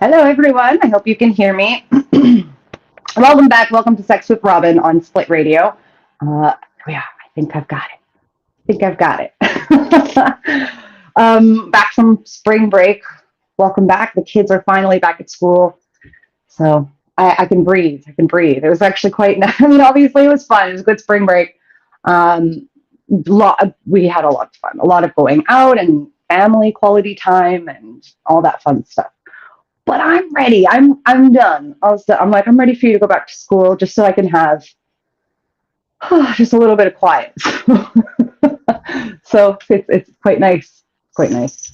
Hello, everyone. I hope you can hear me. Welcome back. Welcome to Sex with Robin on Split Radio. Yeah, I think I've got it. I think I've got it. Back from spring break. Welcome back. The kids are finally back at school. So I can breathe. I can breathe. It was actually quite, I mean, obviously it was fun. It was a good spring break. Um, we had a lot of fun, a lot of going out and family quality time and all that fun stuff. But I'm ready. I'm done. I'm like, I'm ready for you to go back to school just so I can have just a little bit of quiet. So it's quite nice. Quite nice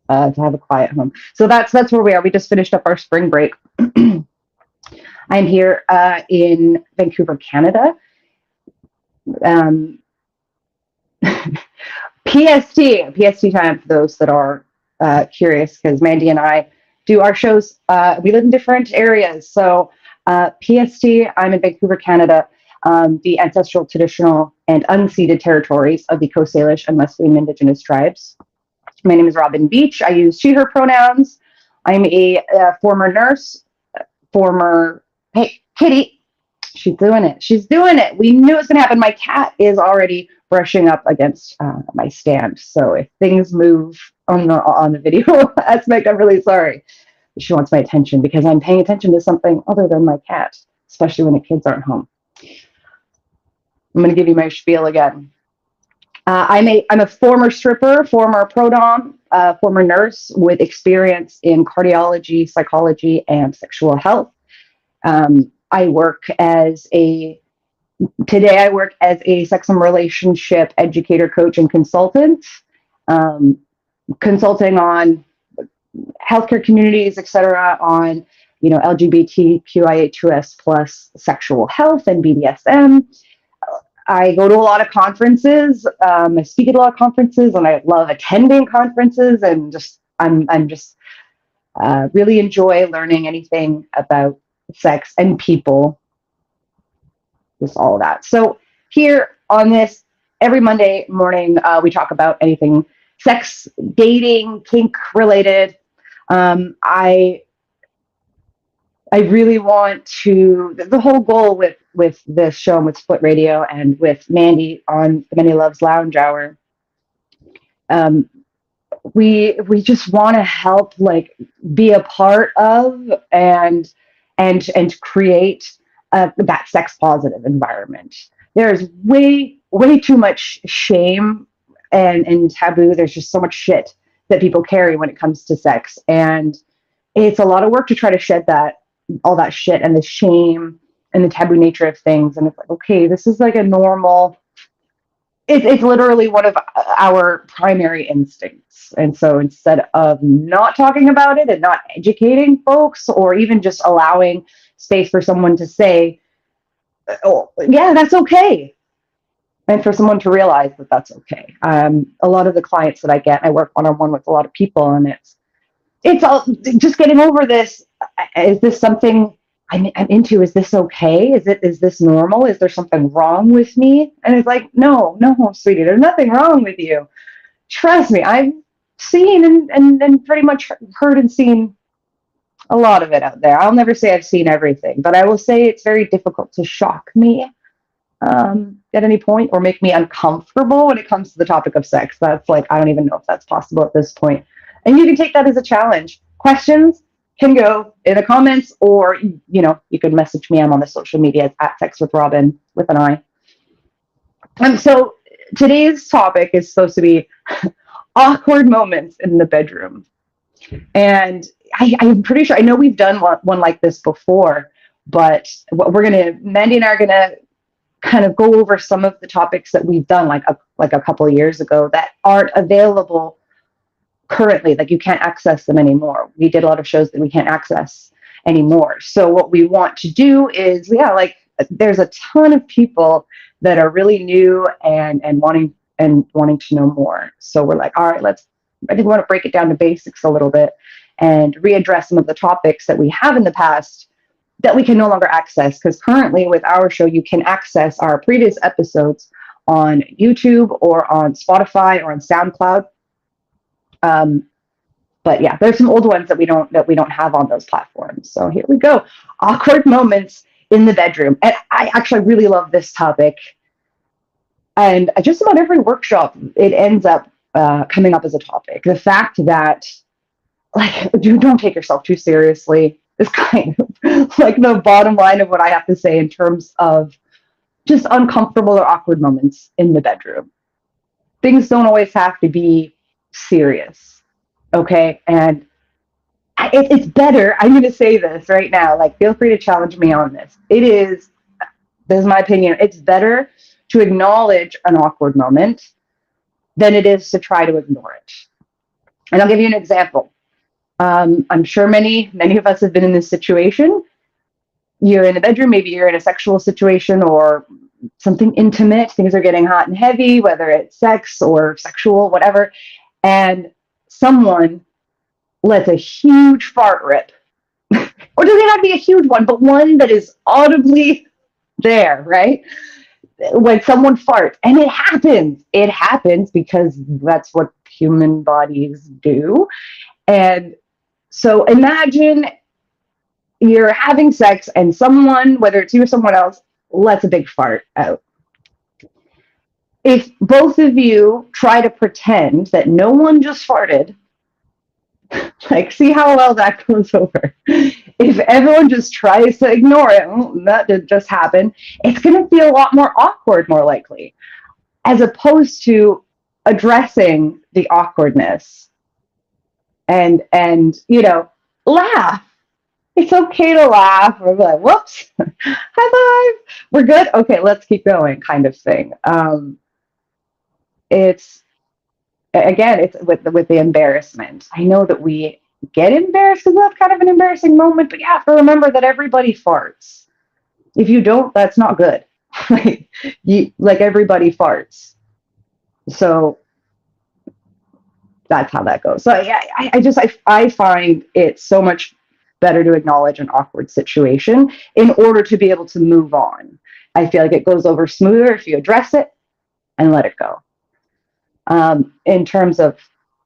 to have a quiet home. So that's where we are. We just finished up our spring break. I'm here in Vancouver, Canada. Um, PST time for those that are curious, because Mandy and I do our shows. We live in different areas. So PST, I'm in Vancouver, Canada, the ancestral, traditional, and unceded territories of the Coast Salish and Musqueam Indigenous tribes. My name is Robin Beach. I use she, her pronouns. I'm a former nurse, former, hey, Kitty, she's doing it. She's doing it. We knew it was going to happen. My cat is already brushing up against my stand. So if things move on the video aspect, I'm really sorry. She wants my attention because I'm paying attention to something other than my cat, especially when the kids aren't home. I'm going to give you my spiel again. I'm a former stripper, former pro dom, former nurse with experience in cardiology, psychology, and sexual health. I work as a Today I work as a sex and relationship educator, coach, and consultant, consulting on healthcare communities, etc., on LGBTQIA2S plus sexual health and BDSM. I go to a lot of conferences. I speak at a lot of conferences, and I love attending conferences. And I'm just really enjoy learning anything about sex and people, just all of that. So here on this, every Monday morning, we talk about anything sex, dating, kink related. I really want to, the whole goal with this show and with Split Radio and with Mandy on the Many Loves Lounge Hour, we just want to help, like, be a part of and create that sex positive environment. There's way too much shame and taboo. There's just so much shit that people carry when it comes to sex, and it's a lot of work to try to shed all that shit and the shame and the taboo nature of things. And it's like, okay, this is like a normal, it's literally one of our primary instincts. And so instead of not talking about it and not educating folks, or even just allowing space for someone to say, oh yeah, that's okay, and for someone to realize that that's okay. A lot of the clients that I work one-on-one with a lot of people, and it's all just getting over this. Is this something I'm into? Is this okay? Is this normal? Is there something wrong with me? And it's like, no, sweetie, there's nothing wrong with you. Trust me, I've seen and pretty much heard and seen a lot of it out there. I'll never say I've seen everything, but I will say it's very difficult to shock me at any point or make me uncomfortable when it comes to the topic of sex. That's like, I don't even know if that's possible at this point. And you can take that as a challenge. Questions can go in the comments, or you can message me. I'm on the social media at Sex with Robin with an I. So today's topic is supposed to be awkward moments in the bedroom. And I'm pretty sure, I know we've done one like this before, but what Mandy and I are gonna kind of go over some of the topics that we've done like a couple of years ago that aren't available currently. Like, you can't access them anymore. We did a lot of shows that we can't access anymore. So what we want to do is, there's a ton of people that are really new and wanting to know more. So we're like, all right, I think we want to break it down to basics a little bit and readdress some of the topics that we have in the past that we can no longer access. Because currently with our show, you can access our previous episodes on YouTube or on Spotify or on SoundCloud. But But yeah, there's some old ones that we don't have on those platforms. So here we go. Awkward moments in the bedroom. And I actually really love this topic. And just about every workshop, it ends up coming up as a topic. The fact that, like, don't take yourself too seriously is kind of like the bottom line of what I have to say in terms of just uncomfortable or awkward moments in the bedroom. Things don't always have to be serious, okay? And it's better. I'm going to say this right now. Like, feel free to challenge me on this. This is my opinion. It's better to acknowledge an awkward moment than it is to try to ignore it. And I'll give you an example. I'm sure many of us have been in this situation. You're in the bedroom, maybe you're in a sexual situation or something intimate. Things are getting hot and heavy, whether it's sex or sexual, whatever. And someone lets a huge fart rip. Or doesn't have to be a huge one, but one that is audibly there, right? When someone farts, and it happens because that's what human bodies do. And so imagine you're having sex and someone, whether it's you or someone else, lets a big fart out. If both of you try to pretend that no one just farted, like, see how well that goes over. If everyone just tries to ignore it, that did just happen, it's going to feel a lot more awkward, more likely, as opposed to addressing the awkwardness and laugh. It's okay to laugh or be like, whoops, high five, we're good. Okay, let's keep going, kind of thing. It's with the embarrassment. I know that we get embarrassed because that's kind of an embarrassing moment, but you have to remember that everybody farts. If you don't, that's not good. Like everybody farts. So that's how that goes. So yeah, I find it so much better to acknowledge an awkward situation in order to be able to move on. I feel like it goes over smoother if you address it and let it go. In terms of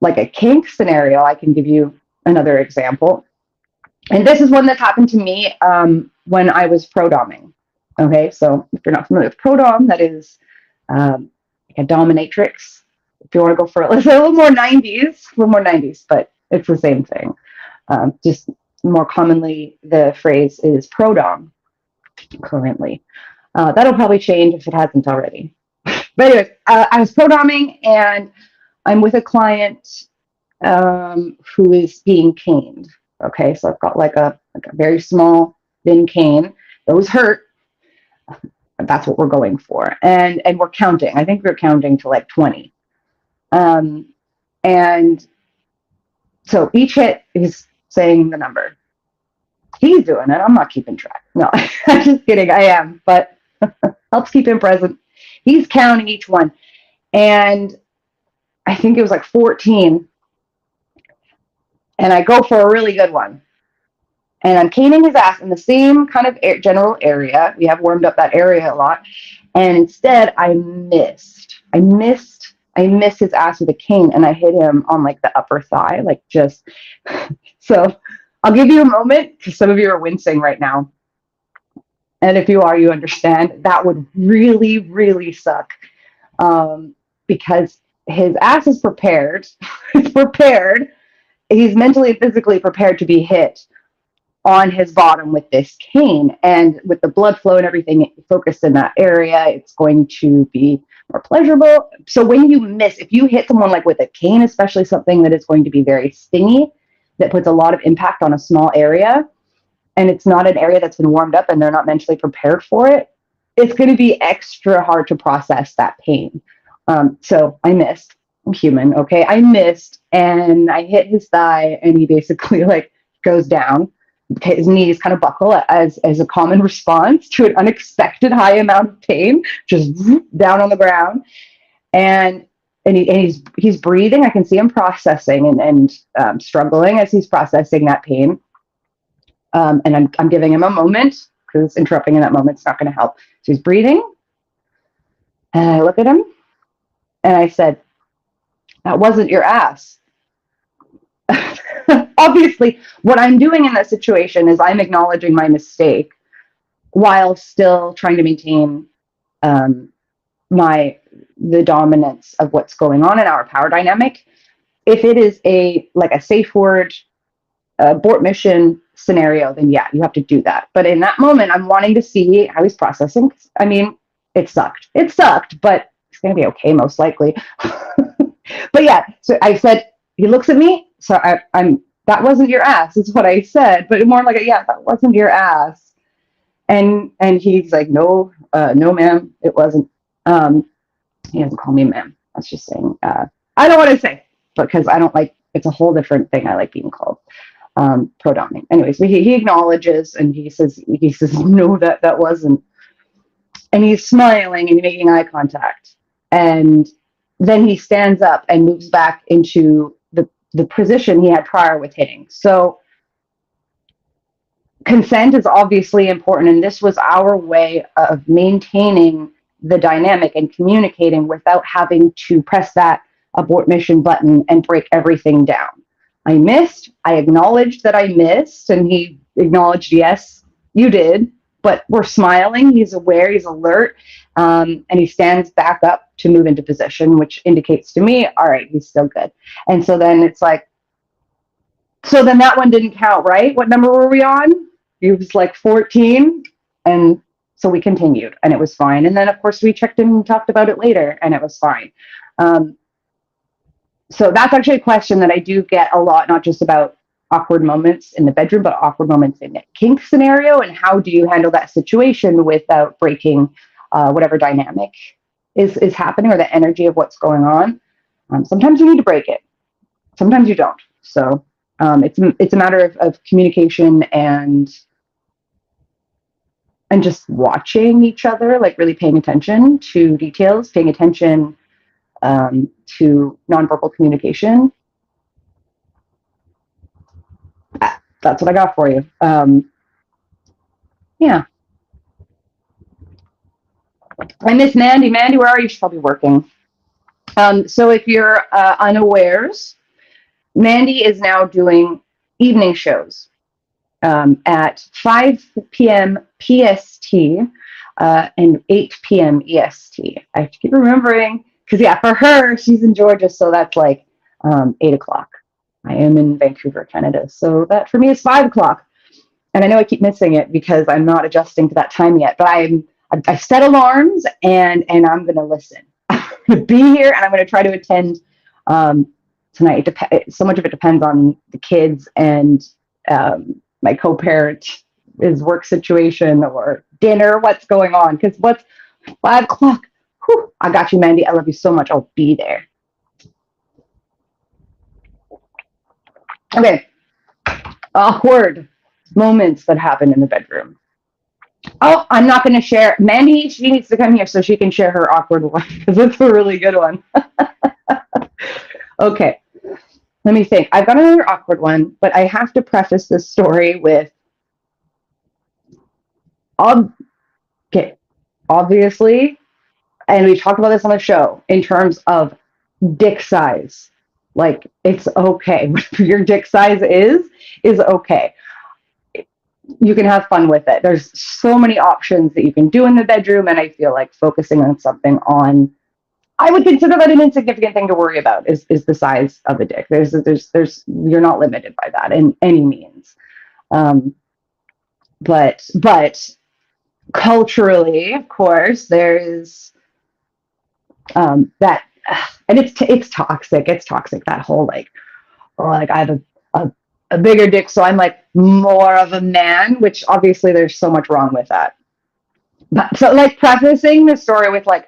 like a kink scenario, I can give you another example. And this is one that happened to me when I was pro-doming. Okay, so if you're not familiar with pro-dom, that is like a dominatrix. If you want to go for a little more 90s, but it's the same thing. Just more commonly, the phrase is pro-dom currently. That'll probably change if it hasn't already. But anyways, I was pro-doming and I'm with a client who is being caned. Okay, so I've got like a very small, thin cane. Those hurt. That's what we're going for. And we're counting. I think we're counting to like 20. And so each hit is saying the number. He's doing it. I'm not keeping track. No, I'm just kidding. I am, but helps keep him present. He's counting each one. And I think it was like 14. And I go for a really good one. And I'm caning his ass in the same kind of general area. We have warmed up that area a lot. And instead, I missed his ass with a cane, and I hit him on like the upper thigh, like just. So I'll give you a moment because some of you are wincing right now. And if you are, you understand. That would really, really suck because his ass is prepared. It's prepared. He's mentally and physically prepared to be hit on his bottom with this cane, and with the blood flow and everything focused in that area, it's going to be more pleasurable. So when you miss, if you hit someone like with a cane, especially something that is going to be very stingy, that puts a lot of impact on a small area, and it's not an area that's been warmed up and they're not mentally prepared for it, it's going to be extra hard to process that pain. So I missed. I'm human, okay? I missed, and I hit his thigh, and he basically like goes down. His knees kind of buckle as a common response to an unexpected high amount of pain, just down on the ground. And he's breathing. I can see him processing and struggling as he's processing that pain. And I'm giving him a moment because interrupting in that moment is not going to help. So he's breathing. And I look at him and I said, "That wasn't your ass." obviously, what I'm doing in that situation is I'm acknowledging my mistake while still trying to maintain um, my the dominance of what's going on in our power dynamic. If it is a like a safe word abort mission scenario, then yeah, you have to do that. But in that moment, I'm wanting to see how he's processing. I mean, it sucked. It sucked, but it's gonna be okay, most likely. But yeah, so I said he looks at me. So I'm that wasn't your ass. Is what I said, but more like yeah, that wasn't your ass. And he's like, no, no, ma'am, it wasn't. Um, he doesn't call me ma'am. That's just saying. I don't want to say because I don't like. It's a whole different thing. I like being called pronoun. Anyways, he acknowledges and he says no, that wasn't. And he's smiling and making eye contact. And then he stands up and moves back into the position he had prior with hitting. So consent is obviously important, and this was our way of maintaining the dynamic and communicating without having to press that abort mission button and break everything down. I missed. I acknowledged that I missed, and he acknowledged, yes, you did. But we're smiling. He's aware. He's alert, and he stands back up to move into position, which indicates to me, all right, he's still good. And so then it's like, so then that one didn't count, right? What number were we on? It was like 14, and so we continued, and it was fine. And then, of course, we checked in and talked about it later, and it was fine. So that's actually a question that I do get a lot, not just about awkward moments in the bedroom, but awkward moments in a kink scenario, and how do you handle that situation without breaking whatever dynamic is happening or the energy of what's going on. Sometimes you need to break it, sometimes you don't. So it's a matter of communication and just watching each other, like really paying attention to details, paying attention to nonverbal communication. That's what I got for you. Yeah. I miss Mandy. Mandy, where are you? She's probably working. So if you're unawares, Mandy is now doing evening shows at 5 p.m. PST and 8 p.m. EST. I have to keep remembering because, yeah, for her, she's in Georgia, so that's like 8 o'clock. I am in Vancouver, Canada, so that for me is 5 o'clock. And I know I keep missing it because I'm not adjusting to that time yet, but I set alarms and I'm going to listen. I'm going to be here and I'm going to try to attend tonight. So much of it depends on the kids and my co-parent, his work situation or dinner, what's going on. Because what's 5 o'clock? Whew, I got you, Mandy. I love you so much. I'll be there. Okay. Awkward moments that happen in the bedroom. Oh, I'm not going to share. Mandy, she needs to come here so she can share her awkward one because it's a really good one. Okay. Let me think. I've got another awkward one, but I have to preface this story with okay, obviously, and we talked about this on the show in terms of dick size. Like, it's okay. Whatever your dick size is okay. You can have fun with it. There's so many options that you can do in the bedroom, and I feel like focusing on something I would consider that an insignificant thing to worry about is the size of a dick. There's you're not limited by that in any means. But culturally, of course, there is that, and it's toxic. It's toxic, that whole like, oh, like I have a bigger dick, so I'm like more of a man, which obviously there's so much wrong with that. But so like prefacing the story with like,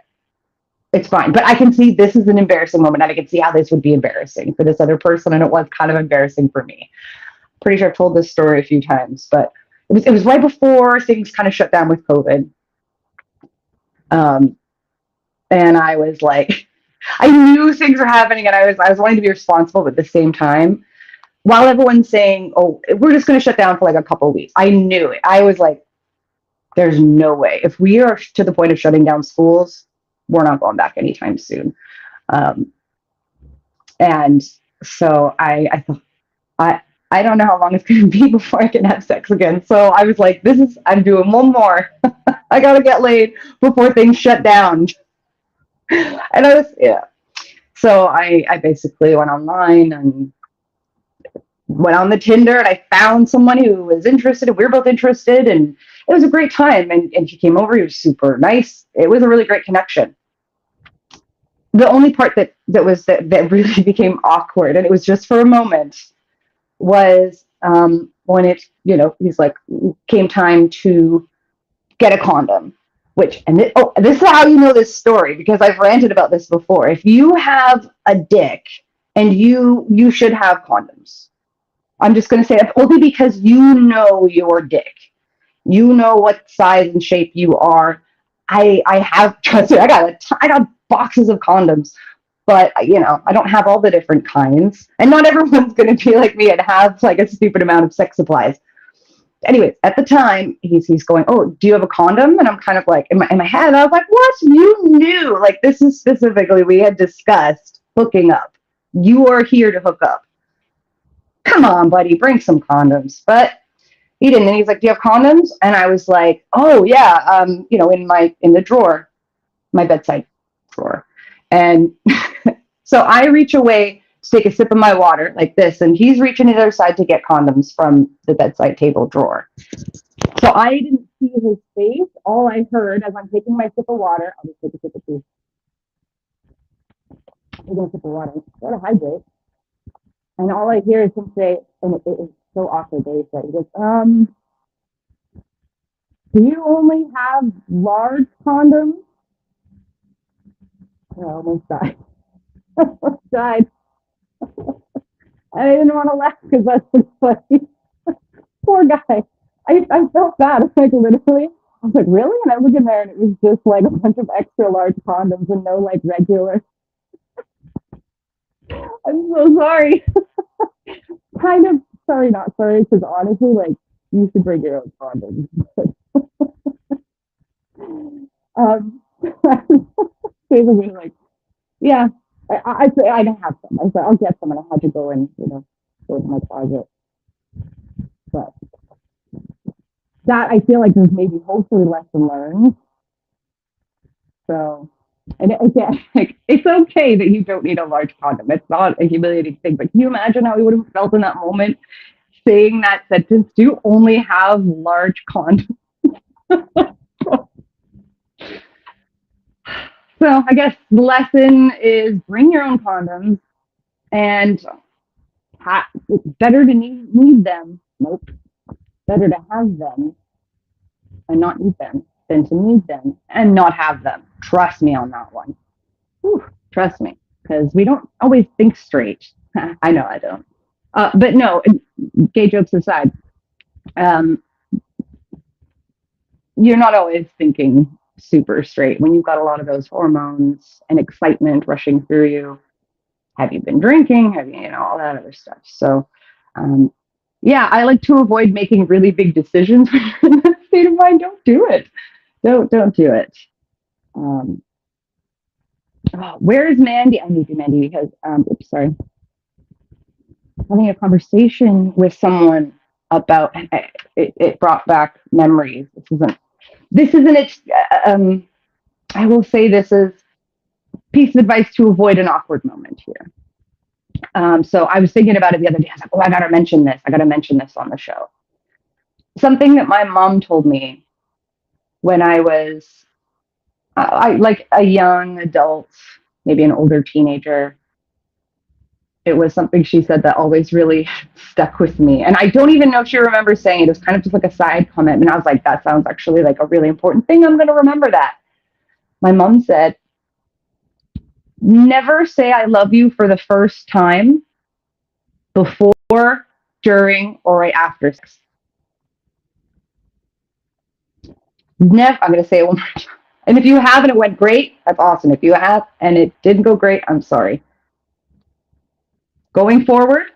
it's fine, but I can see this is an embarrassing moment, and I can see how this would be embarrassing for this other person, and it was kind of embarrassing for me. Pretty sure I've told this story a few times, but it was right before things kind of shut down with COVID. And I was like, I knew things were happening, and I was wanting to be responsible, but at the same time, while everyone's saying, "Oh, we're just going to shut down for like a couple of weeks," I knew it. I was like, "There's no way. If we are to the point of shutting down schools, we're not going back anytime soon." And so I thought, I don't know how long it's going to be before I can have sex again. So I was like, I'm doing one more. I got to get laid before things shut down. And yeah. So I basically went online and went on the Tinder, and I found someone who was interested, and we were both interested, and it was a great time. And she came over. He was super nice. It was a really great connection. The only part that really became awkward, and it was just for a moment, was when he's like, came time to get a condom. This is how you know this story, because I've ranted about this before. If you have a dick, and you should have condoms. I'm just going to say that only because you know your dick. You know what size and shape you are. I have, trust me, I got boxes of condoms, but I don't have all the different kinds, and not everyone's going to be like me and have like a stupid amount of sex supplies. Anyways, at the time, he's going, "Oh, do you have a condom?" And I'm kind of like, in my head, I was like, "What? You knew? Like, this is specifically, we had discussed hooking up. You are here to hook up. Come on, buddy, bring some condoms." But he didn't. And he's like, "Do you have condoms?" And I was like, "Oh yeah, in the drawer, my bedside drawer." And so I reach away to take a sip of my water like this, and he's reaching to the other side to get condoms from the bedside table drawer. So I didn't see his face. All I heard as I'm taking my sip of water, I'll just take a sip of tea. Taking a sip of water, gotta hydrate. And all I hear is him say, and it is so awkward that he goes, "Do you only have large condoms?" I almost died. I almost died. I didn't want to laugh because that's funny. Poor guy. I felt bad. Like, literally, I was like, "Really?" And I look in there, and it was just like a bunch of extra large condoms and no like regular. I'm so sorry. Kind of sorry, not sorry, because honestly, like, you should bring your own condoms. um, basically, like, yeah, I don't have some. I said I'll get some, and I had to go and go to my closet. But that, I feel like, there's maybe hopefully lesson learned. So, and again, like, it's okay that you don't need a large condom. It's not a humiliating thing. But can you imagine how he would have felt in that moment saying that sentence? Do you only have large condoms? So I guess the lesson is bring your own condoms, and it's better to need them. Nope. Better to have them and not need them than to need them and not have them. Trust me on that one. Whew, trust me, because we don't always think straight. I know I don't. But no, gay jokes aside, um, you're not always thinking super straight when you've got a lot of those hormones and excitement rushing through you. Have you been drinking? Have you, all that other stuff. So, um, yeah, I like to avoid making really big decisions when you're in that state of mind. Don't do it. Don't do it. Um, where is Mandy? I need you, Mandy, because oops, sorry. Having a conversation with someone about it brought back memories. This isn't it. I will say this is piece of advice to avoid an awkward moment here. So I was thinking about it the other day. I was like, "Oh, I got to mention this. I got to mention this on the show." Something that my mom told me when I was like a young adult, maybe an older teenager. It was something she said that always really stuck with me. And I don't even know if she remembers saying it. It was kind of just like a side comment. And I was like, that sounds actually like a really important thing. I'm going to remember that. My mom said, never say I love you for the first time before, during, or right after sex. Never. I'm going to say it one more time. And if you have and it went great, that's awesome. If you have and it didn't go great, I'm sorry. Going forward,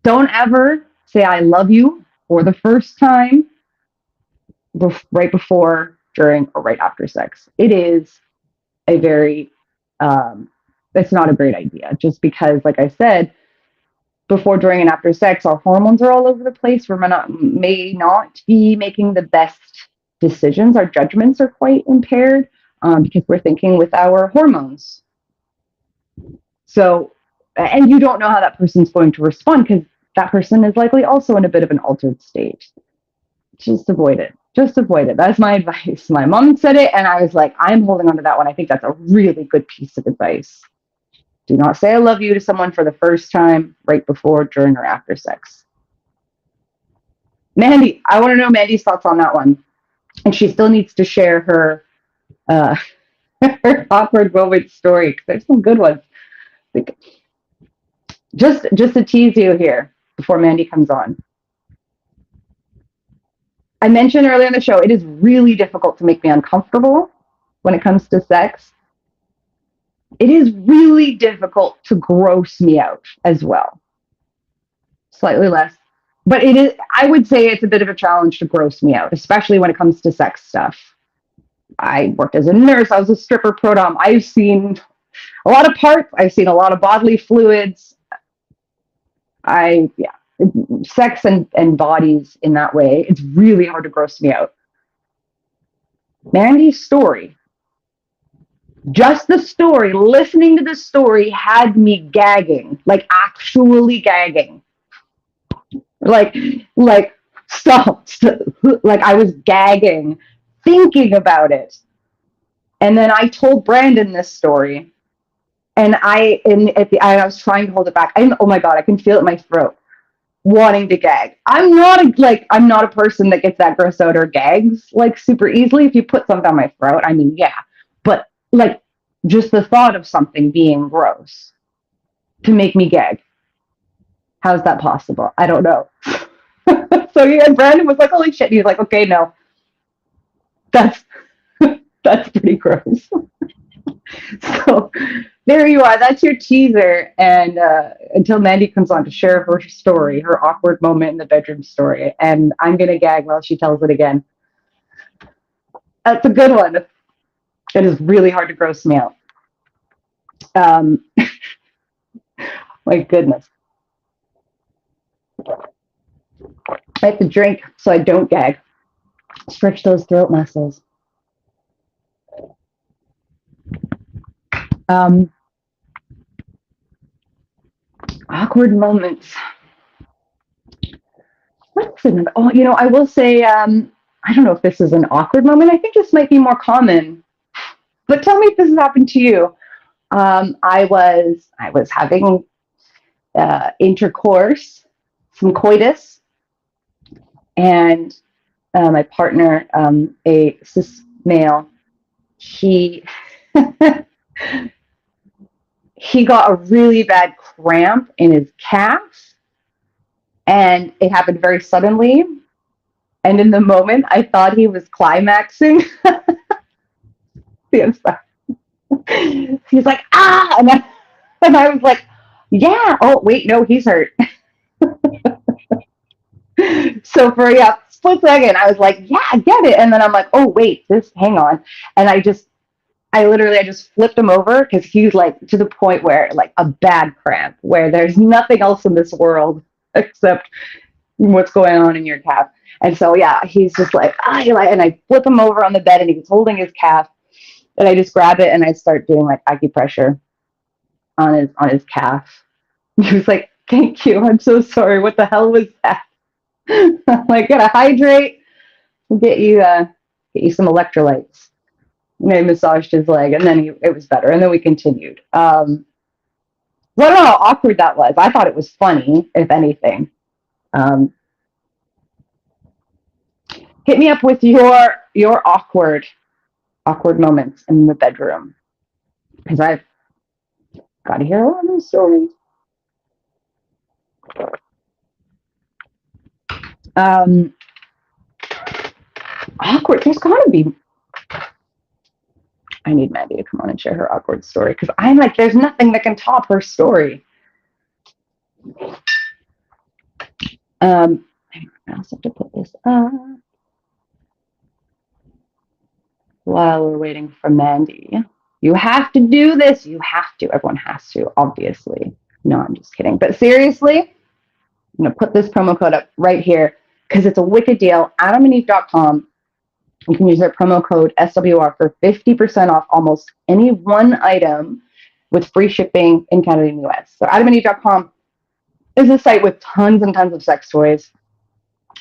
don't ever say I love you for the first time right before, during, or right after sex. It is a very, it's not a great idea, just because, like I said, before, during, and after sex, our hormones are all over the place. We may not be making the best decisions. Our judgments are quite impaired because we're thinking with our hormones. So, and you don't know how that person's going to respond because that person is likely also in a bit of an altered state. Just avoid it. Just avoid it. That's my advice. My mom said it, and I was like, I'm holding on to that one. I think that's a really good piece of advice. Do not say I love you to someone for the first time right before, during, or after sex. Mandy, I want to know Mandy's thoughts on that one. And she still needs to share her her awkward moment story because there's some good ones. Just to tease you here before Mandy comes on. I mentioned earlier in the show, it is really difficult to make me uncomfortable when it comes to sex. It is really difficult to gross me out as well. Slightly less. But it is, I would say it's a bit of a challenge to gross me out, especially when it comes to sex stuff. I worked as a nurse. I was a stripper pro dom. I've seen a lot of parts. I've seen a lot of bodily fluids. Sex and bodies in that way, it's really hard to gross me out. Mandy's story, just the story, listening to the story had me gagging, like actually gagging. Like stop. Like I was gagging, thinking about it. And then I told Brandon this story, and I was trying to hold it back. Oh my God, I can feel it in my throat, wanting to gag. I'm not a person that gets that gross out or gags like super easily. If you put something down my throat, I mean, yeah. But like just the thought of something being gross to make me gag. How's that possible? I don't know. So yeah, Brandon was like, holy shit. He was like, okay, no. That's pretty gross. So there you are. That's your teaser. And until Mandy comes on to share her story, her awkward moment in the bedroom story. And I'm going to gag while she tells it again. That's a good one. It is really hard to gross me out. My goodness. I have to drink so I don't gag. Stretch those throat muscles. Awkward moments. What's another? Oh, I will say, I don't know if this is an awkward moment. I think this might be more common. But tell me if this has happened to you. I was having intercourse, some coitus, and my partner, a cis male, he he got a really bad cramp in his calf, and it happened very suddenly. And in the moment, I thought he was climaxing. He's like, ah! And I was like, yeah. Oh, wait, no, he's hurt. So for a split second, I was like, yeah, I get it. And then I'm like, oh, wait, hang on. And I just flipped him over because he's like to the point where like a bad cramp where there's nothing else in this world except what's going on in your calf. And so, yeah, he's just like, and I flip him over on the bed and he's holding his calf, and I just grab it and I start doing like acupressure on his calf. He was like, thank you. I'm so sorry. What the hell was that? I'm like, gotta hydrate, get you some electrolytes. And I massaged his leg, and then it was better. And then we continued. I don't know how awkward that was. I thought it was funny, if anything. Hit me up with your awkward moments in the bedroom, because I've got to hear all those stories. Awkward. There's got to be. I need Mandy to come on and share her awkward story, because I'm like, there's nothing that can top her story. I also have to put this up while we're waiting for Mandy. You have to do this. You have to. Everyone has to, obviously. No, I'm just kidding. But seriously, I'm going to put this promo code up right here because it's a wicked deal. AdamandEve.com. You can use their promo code SWR for 50% off almost any one item with free shipping in Canada and US. So AdamandEve.com is a site with tons and tons of sex toys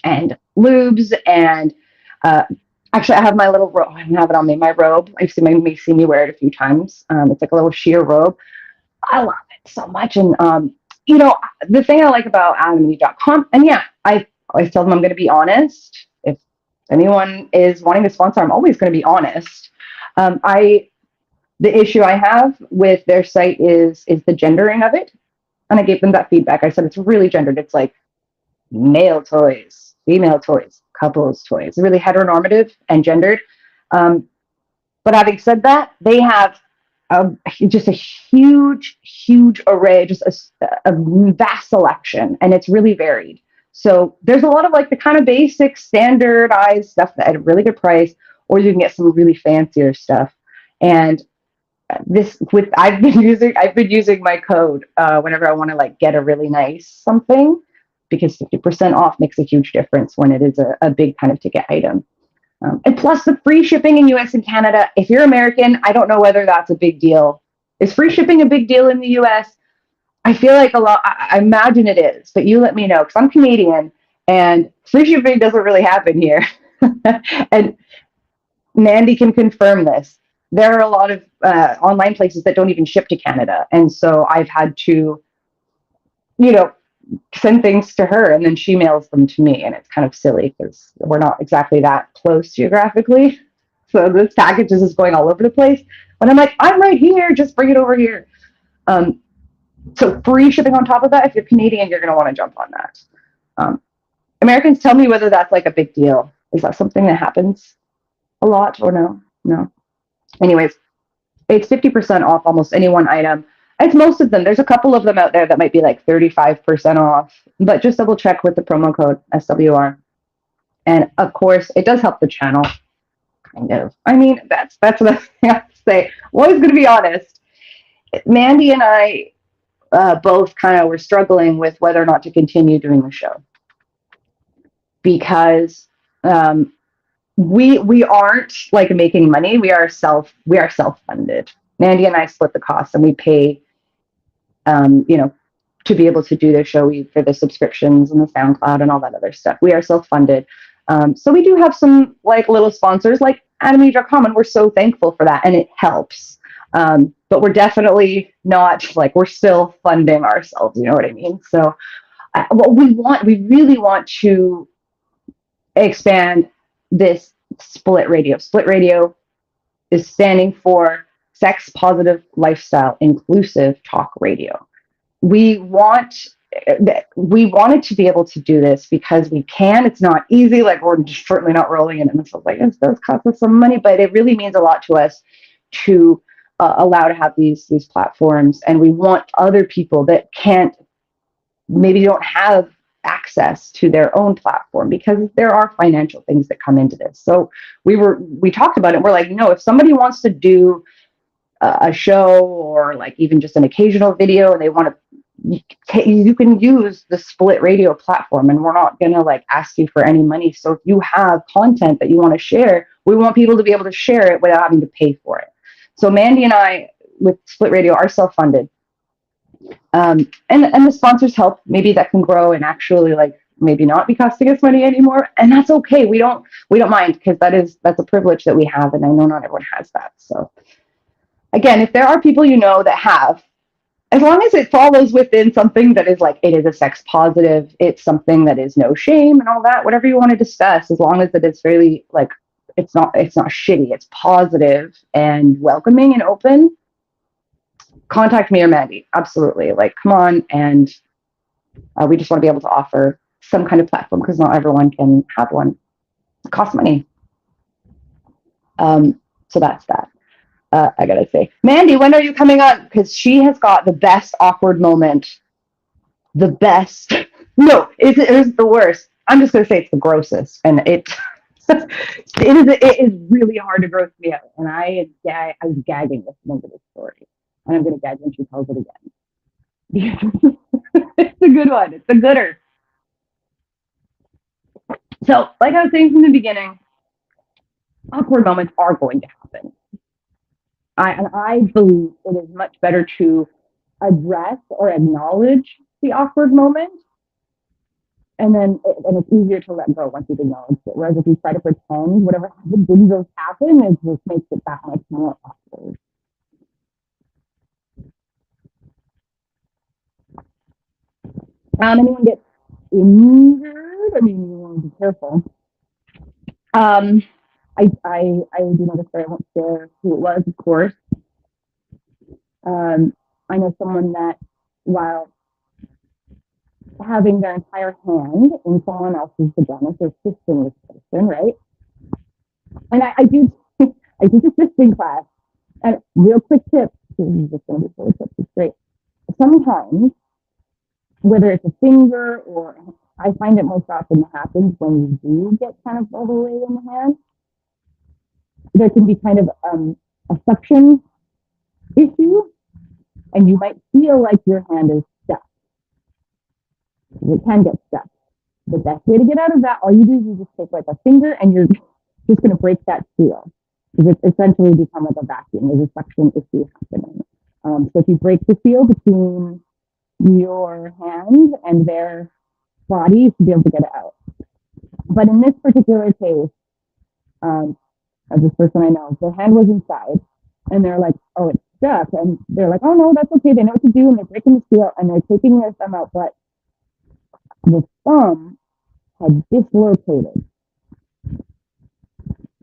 and lubes and actually I have my little robe. I don't have it on me. My robe. You may see me wear it a few times. It's like a little sheer robe. I love it so much. And the thing I like about AdamandEve.com, and yeah, I always tell them I'm going to be honest. If anyone is wanting to sponsor, I'm always going to be honest. The issue I have with their site is the gendering of it, and I gave them that feedback. I said it's really gendered. It's like male toys, female toys, couples toys, really heteronormative and gendered. But having said that, they have just a huge array, just a vast selection, and it's really varied. So there's a lot of like the kind of basic standardized stuff at a really good price, or you can get some really fancier stuff. And I've been using my code whenever I want to like get a really nice something, because 50% off makes a huge difference when it is a big kind of ticket item. And plus the free shipping in US and Canada. If you're American, I don't know whether that's a big deal. Is free shipping a big deal in the US? I feel like a lot, I imagine it is, but you let me know because I'm Canadian and free shipping doesn't really happen here. And Mandy can confirm this. There are a lot of online places that don't even ship to Canada. And so I've had to, send things to her and then she mails them to me. And it's kind of silly because we're not exactly that close geographically. So this package is just going all over the place. And I'm like, I'm right here. Just bring it over here. So free shipping on top of that. If you're Canadian, you're going to want to jump on that. Americans, tell me whether that's like a big deal. Is that something that happens a lot or no? No. Anyways, it's 50% off almost any one item. It's most of them. There's a couple of them out there that might be like 35% off, but just double check with the promo code SWR. And of course, it does help the channel. Kind of. I mean, that's what I have to say. I'm always going to be honest. Mandy and I both kind of were struggling with whether or not to continue doing the show because we aren't like making money. We are self-funded. Mandy and I split the costs, and we pay, to be able to do the show for the subscriptions and the SoundCloud and all that other stuff. We are self-funded. So we do have some like little sponsors like AdamandEve.com, and we're so thankful for that, and it helps. But we're definitely not like, we're still funding ourselves. You know what I mean? So what we really want to expand this Split Radio. Split Radio is standing for Sex Positive Lifestyle Inclusive Talk Radio. We wanted to be able to do this because we can. It's not easy. Like, we're certainly not rolling in and stuff like this. Does cost us some money, but it really means a lot to us to allow to have these platforms. And we want other people that maybe don't have access to their own platform, because there are financial things that come into this. So we talked about it. We're like, if somebody wants to do a show or like even just an occasional video and they want to, you can use the Split Radio platform, and we're not going to like ask you for any money. So if you have content that you want to share, we want people to be able to share it without having to pay for it. So Mandy and I with Split Radio are self-funded. And the sponsors help. Maybe that can grow and actually like maybe not be costing us money anymore. And that's okay. We don't mind, because that's a privilege that we have. And I know not everyone has that. So again, if there are people that have, as long as it follows within something that is like, it is a sex positive, it's something that is no shame and all that, whatever you want to discuss, as long as it is fairly like, it's not shitty, it's positive and welcoming and open, contact me or Mandy. Absolutely. Like, come on. And we just want to be able to offer some kind of platform, because not everyone can have one. It costs money. So that's that. I gotta say, Mandy, when are you coming on? Because she has got the best awkward moment. The best. No, it is the worst. I'm just gonna say it's the grossest, and it is really hard to gross me out. And I was gagging listening to this story, and I'm gonna gag when she tells it again. It's a good one. It's a gooder. So, like I was saying from the beginning, awkward moments are going to happen. I believe it is much better to address or acknowledge the awkward moment, and it's easier to let go once you've acknowledged it. Whereas if you try to pretend whatever happened didn't just happen, it just makes it that much more awkward. Anyone get injured? I mean, you want to be careful. Um, I do know the story. I won't share who it was, of course. Um, I know someone that, while having their entire hand in someone else's vagina, so assisting this person, right? And I do I teach assisting class, and real quick tip. This is just going to be really quick. It's great. Sometimes, whether it's a finger or I find it most often happens when you do get kind of all the way in the hand, there can be kind of a suction issue, and you might feel like your hand is stuck. It can get stuck. The best way to get out of that, all you do is you just take like a finger and you're just going to break that seal, because it's essentially become like a vacuum. There's a suction issue happening. So if you break the seal between your hand and their body, you should be able to get it out. But in this particular case, of this person I know, their hand was inside, and they're like, "Oh, it's stuck," and they're like, "Oh no, that's okay." They know what to do, and they're breaking the seal, and they're taking their thumb out, but the thumb had dislocated.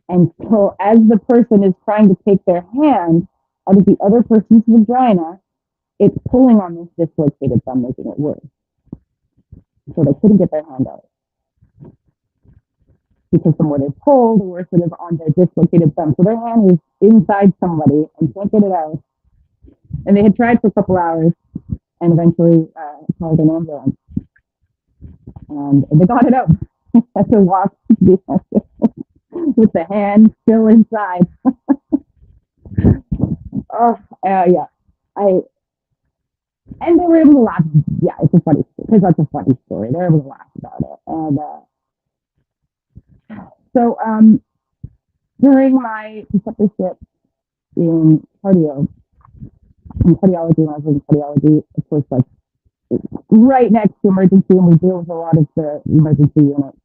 And so, as the person is trying to take their hand out of the other person's vagina, it's pulling on this dislocated thumb, making it worse. So they couldn't get their hand out, because the more they pull, the worse it is on their dislocated thumb. So their hand was inside somebody and can't get it out. And they had tried for a couple hours and eventually called an ambulance. And they got it out. Had to walk with the hand still inside. Oh, yeah. And they were able to laugh. Yeah, it's a funny story, because that's a funny story. They were able to laugh about it. And so during my preceptorship in cardiology, when I was in cardiology, of course, like right next to emergency, and we deal with a lot of the emergency units.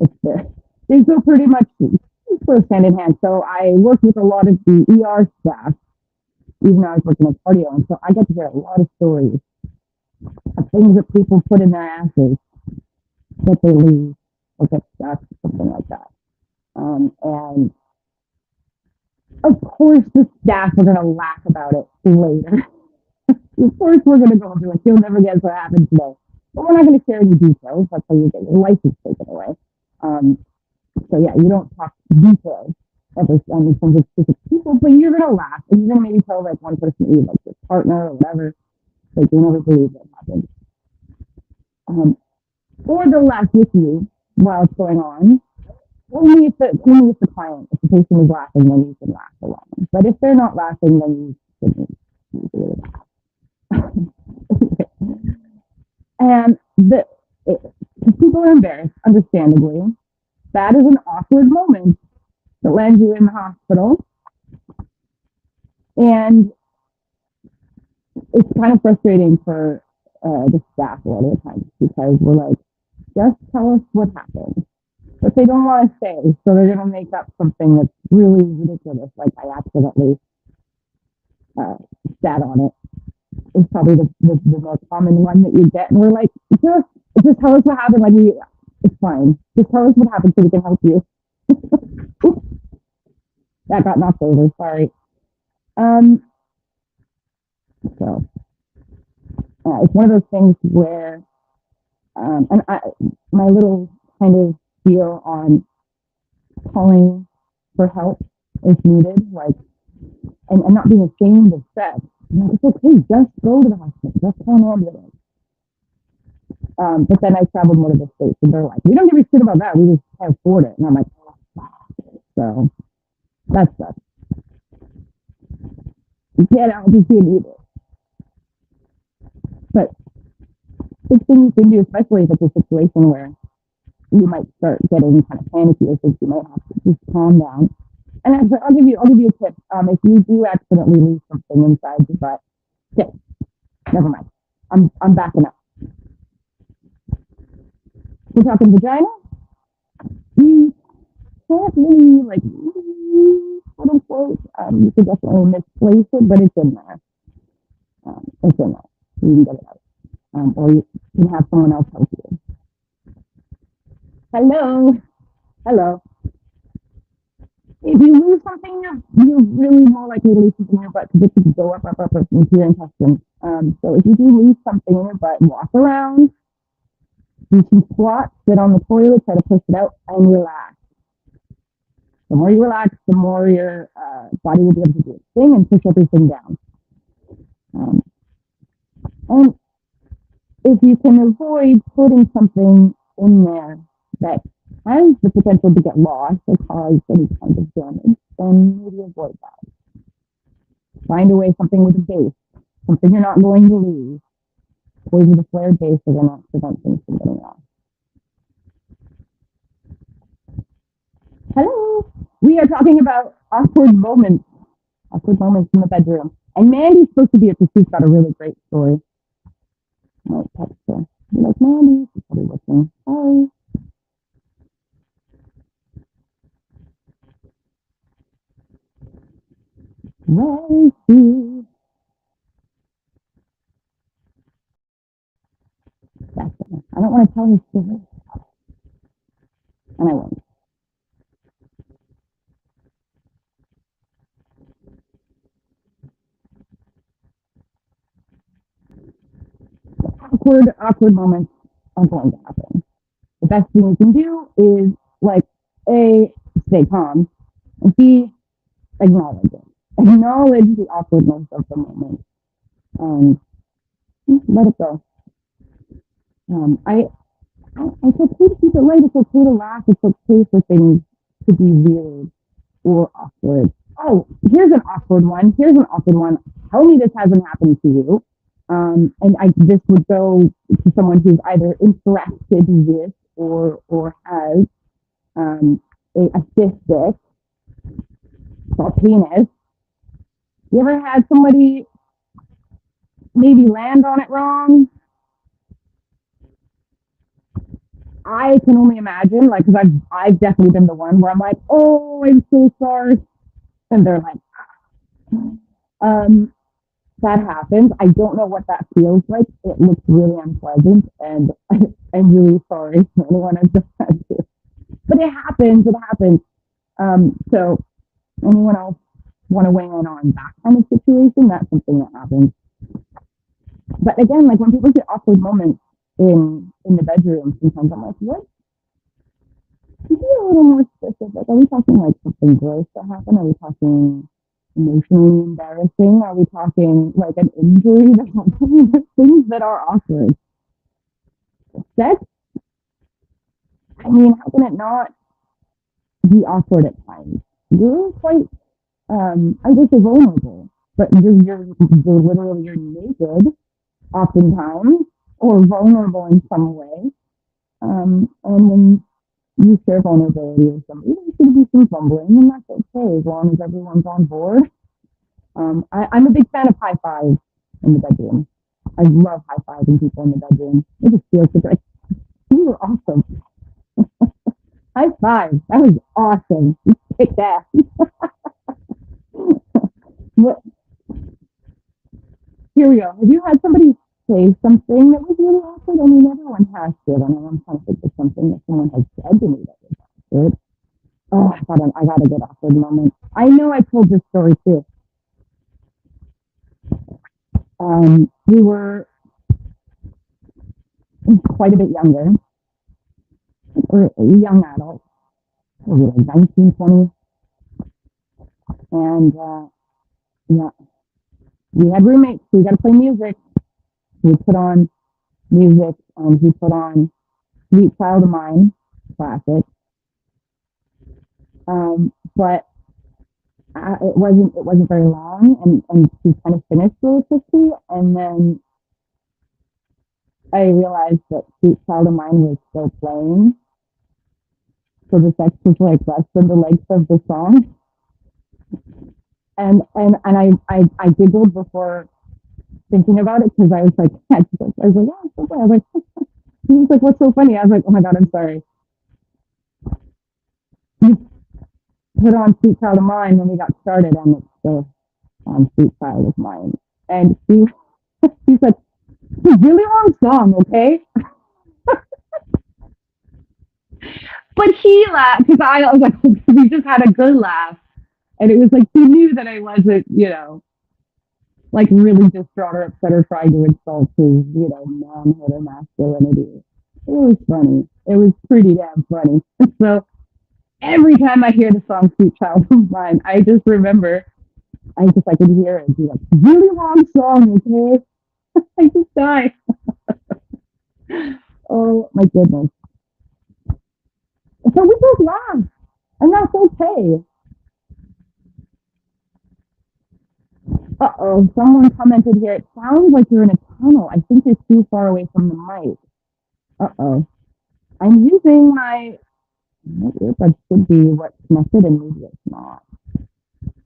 It's there. They go pretty much close hand in hand. So I worked with a lot of the ER staff, even though I was working in cardio, and so I get to hear a lot of stories of things that people put in their asses that they lose or get stuck, something like that. And of course, the staff are going to laugh about it later. Of course, we're going to go and be like, "You'll never guess what happened today." But we're not going to share any details. That's how you get your license taken away. So yeah, you don't talk details ever in terms of specific people, but you're going to laugh, and you're going to maybe tell like one person that you like your partner or whatever. Like, you never believe what happened. Or they'll laugh with you while it's going on. Only if the client, if the patient is laughing, then you can laugh along. But if they're not laughing, then you shouldn't usually laugh. And people are embarrassed, understandably. That is an awkward moment that lands you in the hospital. And it's kind of frustrating for the staff a lot of the times, because we're like, "Just tell us what happened." But they don't want to say, so they're going to make up something that's really ridiculous, like I accidentally sat on it. It's probably the more common one that you get, and we're like, just tell us what happened. Like, it's fine. Just tell us what happened so we can help you. That got knocked over. Sorry. So it's one of those things where, my little kind of deal on calling for help if needed, like, and not being ashamed of sex. It's okay, just go to the hospital, just call an ambulance. But then I traveled more to the States, and they're like, "We don't give a shit about that, we just can't afford it." And I'm like, "Oh, fuck." So that's sucks. You can't help if you need it. But big thing you can do, especially if it's a situation where you might start getting kind of panicky or think you might have to just calm down. And actually, I'll give you a tip. If you do accidentally leave something inside your butt, okay, never mind. I'm backing up. We're talking vagina. You can't really like quote unquote. You could definitely misplace it, but it's in there. It's in there. So you can get it out, or you can have someone else help you. Hello, hello. If you lose something, you're really more likely to lose something in your butt because it could go up into your intestines. So if you do lose something in your butt, walk around. You can squat, sit on the toilet, try to push it out, and relax. The more you relax, the more your body will be able to do its thing and push everything down. And if you can avoid putting something in there that has the potential to get lost or cause any kind of damage, then maybe avoid that. Find a way something with a base, something you're not going to lose. Always with a flared base are going to prevent things from getting off. Hello. We are talking about awkward moments in the bedroom. And Mandy's supposed to be here because she's got a really great story. I might text her. Be like, Mandy, she's probably listening. Sorry. Where is she? That's it. I don't want to tell her story. And I won't. Awkward moments are going to happen. The best thing you can do is like A, stay calm, and B, acknowledge it. Acknowledge the awkwardness of the moment. Let it go. It's okay to keep it light. It's okay to laugh. It's okay for things to be weird or awkward. Oh, here's an awkward one. Tell me this hasn't happened to you. This would go to someone who's either interested with or has a cystic called penis. You ever had somebody maybe land on it wrong? I can only imagine, like, because I've definitely been the one where I'm like, oh, I'm so sorry, and they're like, that happens. I don't know what that feels like. It looks really unpleasant, and I'm really sorry for anyone I've done that to. But it happens. It happens. So anyone else want to weigh in on that kind of situation? That's something that happens. But again, like when people get awkward moments in the bedroom, sometimes I'm like, what? Can you be a little more specific? Are we talking like something gross that happened? Are we talking emotionally embarrassing? Are we talking like an injury that happened? Things that are awkward. Sex? I mean, how can it not be awkward at times? You're quite, I would say vulnerable, but you're literally you're naked oftentimes or vulnerable in some way. And when you share vulnerability with somebody, there's going to be some fumbling, and that's okay as long as everyone's on board. I'm a big fan of high fives in the bedroom. I love high fiving people in the bedroom. It just feels so great. You were awesome. High five. That was awesome. You kicked ass. What? Here we go. Have you had somebody say something that was really awkward? I mean, everyone has to. I mean, I'm trying to think of something that someone has said to me that was awkward. Oh, I got a good awkward moment. I know I told this story too. We were quite a bit younger, or a young adult, maybe like 19, 20. And yeah, we had roommates. So we got to play music. We put on music, and he put on "Sweet Child of Mine," classic. But it wasn't very long, and he kind of finished really quickly, and then I realized that "Sweet Child of Mine" was still playing, so the sex was like less than the length of the song. And I giggled before thinking about it because I was like, I was like, yeah, it's so funny. I was like, he was like, what's so funny? I was like, oh my God, I'm sorry. You put on Sweet Child of Mine when we got started, and it's still on Sweet Child of Mine. And she's like, it's a really long song, okay? But he laughed because I was like, we just had a good laugh. And it was like, he knew that I wasn't, like really distraught or upset or trying to insult his, manhood or masculinity. It was funny. It was pretty damn funny. So every time I hear the song Sweet Child of Mine, I just remember, I could hear it. Be like, really long song, okay? I just die. Oh my goodness. So we just laugh, and that's okay. Uh-oh, someone commented here, it sounds like you're in a tunnel. I think you're too far away from the mic. Uh-oh. I'm using my earbuds should be what's connected and maybe it's not.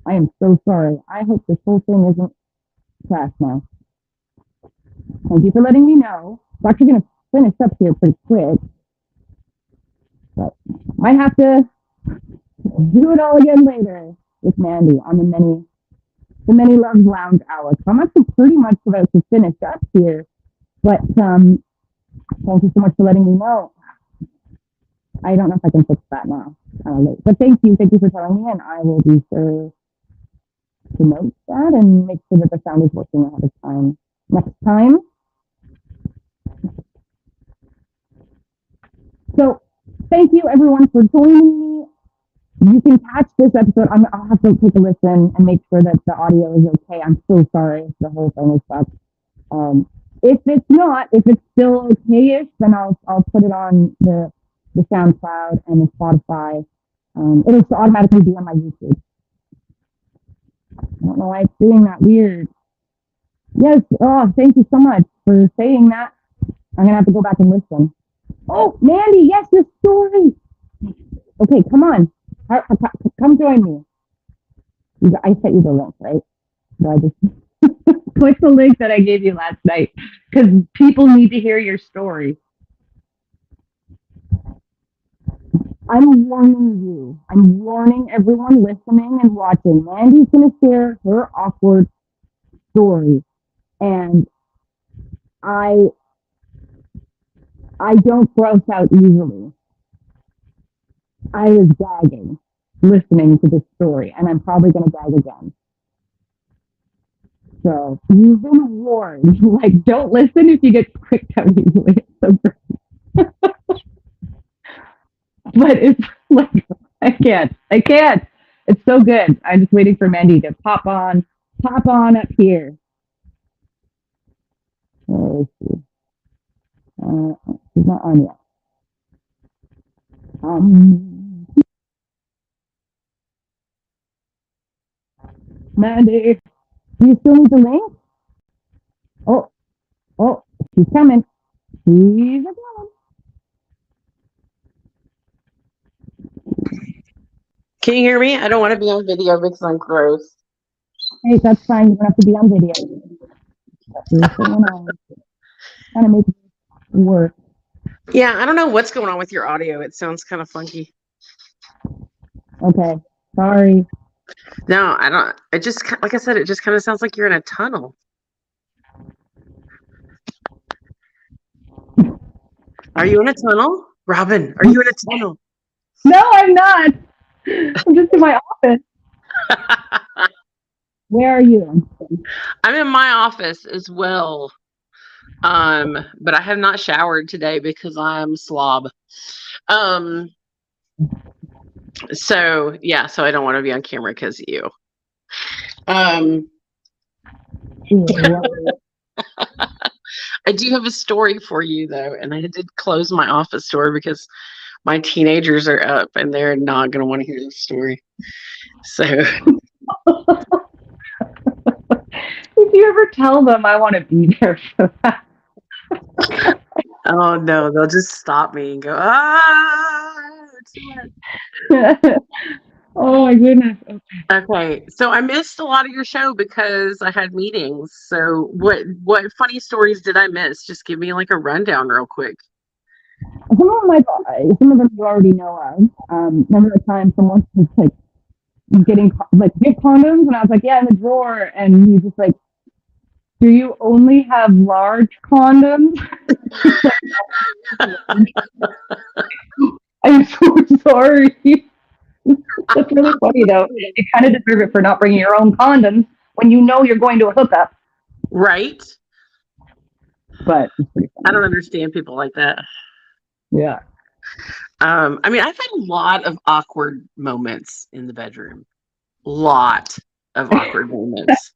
I am so sorry. I hope this whole thing isn't crashed now. Thank you for letting me know. I'm actually going to finish up here pretty quick. But might have to do it all again later with Mandy on the Many Loves Lounge hour. So I'm actually pretty much about to finish up here. But thank you so much for letting me know. I don't know if I can fix that now. Late. But thank you for telling me, and I will be sure to note that and make sure that the sound is working ahead of time. Next time. So thank you everyone for joining me. You can catch this episode. I'll have to take a listen and make sure that the audio is okay. I'm so sorry if the whole thing is stuck. If it's not, if it's still okay-ish, then I'll put it on the SoundCloud and the Spotify. It'll automatically be on my YouTube. I don't know why it's doing that weird. Yes. Oh, thank you so much for saying that. I'm gonna have to go back and listen. Oh, Mandy, yes, your story. Okay, come on. Come join me. I sent you the link, right? So I just click the link that I gave you last night because people need to hear your story. I'm warning you. I'm warning everyone listening and watching. Mandy's going to share her awkward story. And I don't gross out easily. I was gagging listening to this story, and I'm probably going to gag again. So you've been warned. Like, don't listen if you get clicked out easily. It's so great. But it's like, I can't. It's so good. I'm just waiting for Mandy to pop on up here. Let's see. She's not on yet. Mandy, do you still need the link? Oh, she's coming. She's coming. Can you hear me? I don't want to be on video because I'm gross. Hey, that's fine. You don't have to be on video. Trying to make it work. Yeah, I don't know what's going on with your audio. It sounds kind of funky. Okay, sorry. No, I don't. It just, like I said, it just kind of sounds like you're in a tunnel. Are you in a tunnel? Robin, are you in a tunnel? No, I'm not. I'm just in my office. Where are you? I'm in my office as well. But I have not showered today because I'm a slob. So I don't want to be on camera because of you. I do have a story for you though, and I did close my office door because my teenagers are up and they're not going to want to hear this story. So if you ever tell them I want to be there for that. Oh no, they'll just stop me and go, ah. Oh my goodness. Okay, so I missed a lot of your show because I had meetings. So what funny stories did I miss? Just give me like a rundown real quick. Some of them you already know of. Remember the time someone was like getting like gift condoms, and I was like, yeah, in the drawer, and he's just like, do you only have large condoms? I'm so sorry. That's really funny though. You kind of deserve it for not bringing your own condoms when you know you're going to a hookup. Right? But it's pretty I funny. don't understand people like that. Yeah. I mean, I've had a lot of awkward moments in the bedroom. Lot of awkward moments.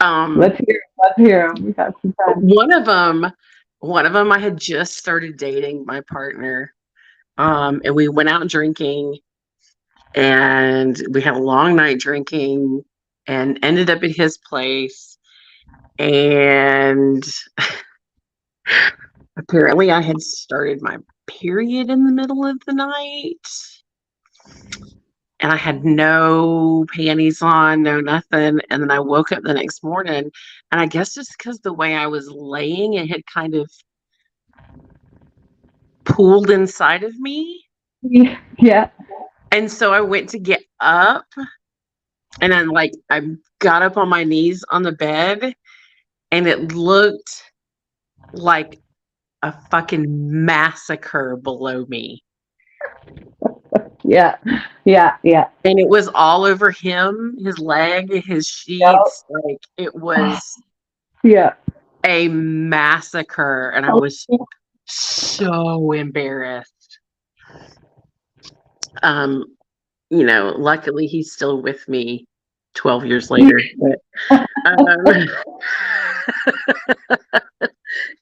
Let's hear. Let's hear. We got some time. One of them, I had just started dating my partner, and we went out drinking, and we had a long night drinking, and ended up at his place, and apparently I had started my period in the middle of the night. And I had no panties on, no nothing. And then I woke up the next morning, and I guess just because the way I was laying, it had kind of pooled inside of me. Yeah. And so I went to get up, and I got up on my knees on the bed, and it looked like a fucking massacre below me. Yeah. And it was all over him, his leg, his sheets. Yep. Like it was a massacre. And I was so embarrassed. Luckily he's still with me 12 years later. But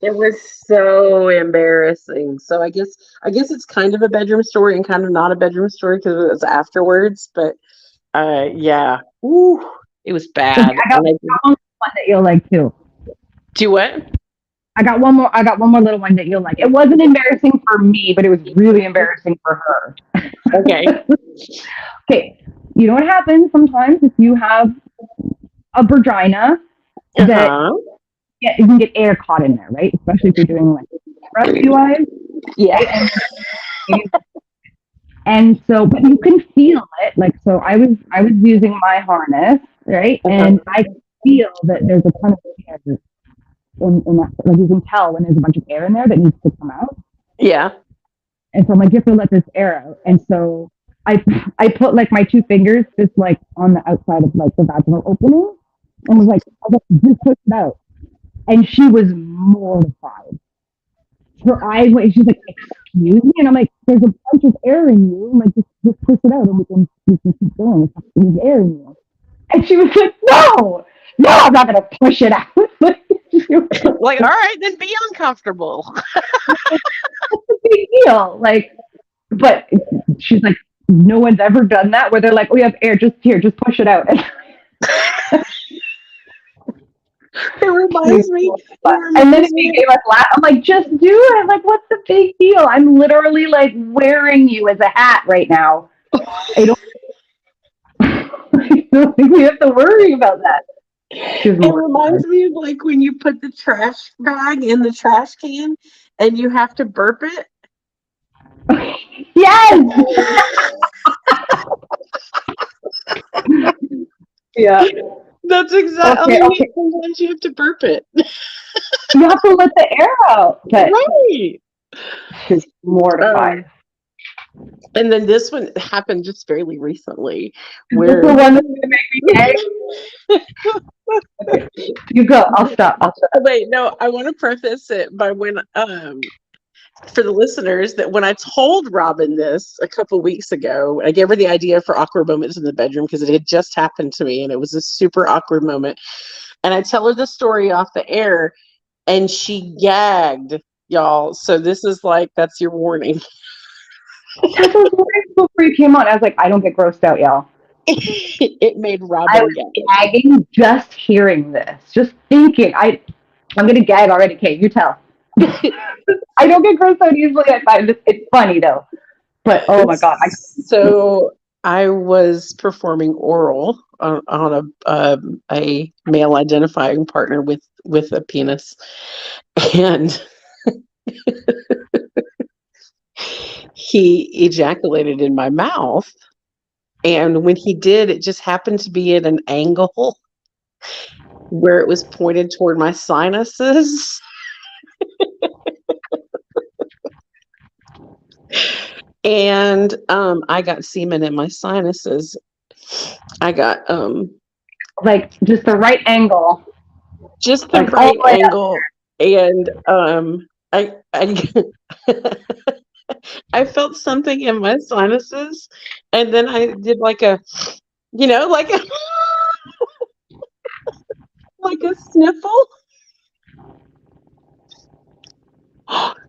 it was so embarrassing. So I guess it's kind of a bedroom story and kind of not a bedroom story because it was afterwards. But yeah, ooh, it was bad. I got one that you'll like too. Do what? I got one more little one that you'll like. It wasn't embarrassing for me, but it was really embarrassing for her. Okay. Okay. You know what happens sometimes if you have a vagina that you can get air caught in there, right? Especially if you're doing like rescue eyes. Yeah. And so, but you can feel it. Like, so I was using my harness, right? And I could feel that there's a ton of air in that. Like you can tell when there's a bunch of air in there that needs to come out. Yeah. And so I'm like, you have to let this air out. And so I put like my two fingers just like on the outside of like the vaginal opening, and was like, just push it out. And she was mortified. Her eyes went, she's like, excuse me? And I'm like, there's a bunch of air in you. I'm like, just push it out and we can keep going. There's air in you. And she was like, no, I'm not going to push it out. Like, all right, then be uncomfortable. That's a big deal. Like, but she's like, no one's ever done that where they're like, we have air, just push it out. It reminds me. And then she gave us laugh. I'm like, just do it. Like, what's the big deal? I'm literally like wearing you as a hat right now. I don't think we have to worry about that. It reminds me of like when you put the trash bag in the trash can and you have to burp it. Yes. Yeah. That's exactly. Okay. Sometimes you have to burp it. You have to let the air out. But right. She's mortified. And then this one happened just fairly recently. Where the one that's gonna make me gay? You go. I'll stop. Wait, no, I want to preface it by when for the listeners that when I told Robin this a couple weeks ago, I gave her the idea for awkward moments in the bedroom because it had just happened to me and it was a super awkward moment. And I tell her the story off the air and she gagged, y'all. So this is like, that's your warning. That was right before you came on. I was like, I don't get grossed out, y'all. It made Robin I was gagging just hearing this, just thinking. I'm gonna gag already. Kate, you tell. I don't get grossed out easily. I find it's funny though. But oh my god, So I was performing oral on a male identifying partner with a penis, and he ejaculated in my mouth. And when he did, it just happened to be at an angle where it was pointed toward my sinuses. And I got semen in my sinuses. I got like just the right angle. just the Like, right all the way up. angle, and I I felt something in my sinuses, and then I did like a, like like a sniffle.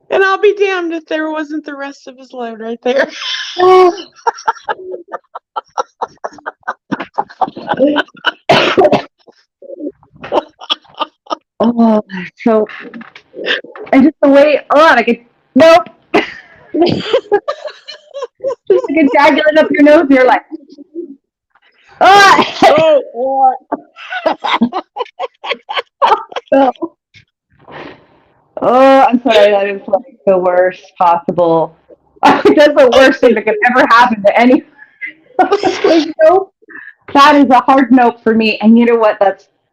And I'll be damned if there wasn't the rest of his load right there. Oh, so and just the way, like it, nope. Just like ejaculate up your nose, and you're like, oh, oh, I'm sorry. That is like the worst possible. That's the worst thing that could ever happen to any. Like, nope. That is a hard nope for me. And you know what?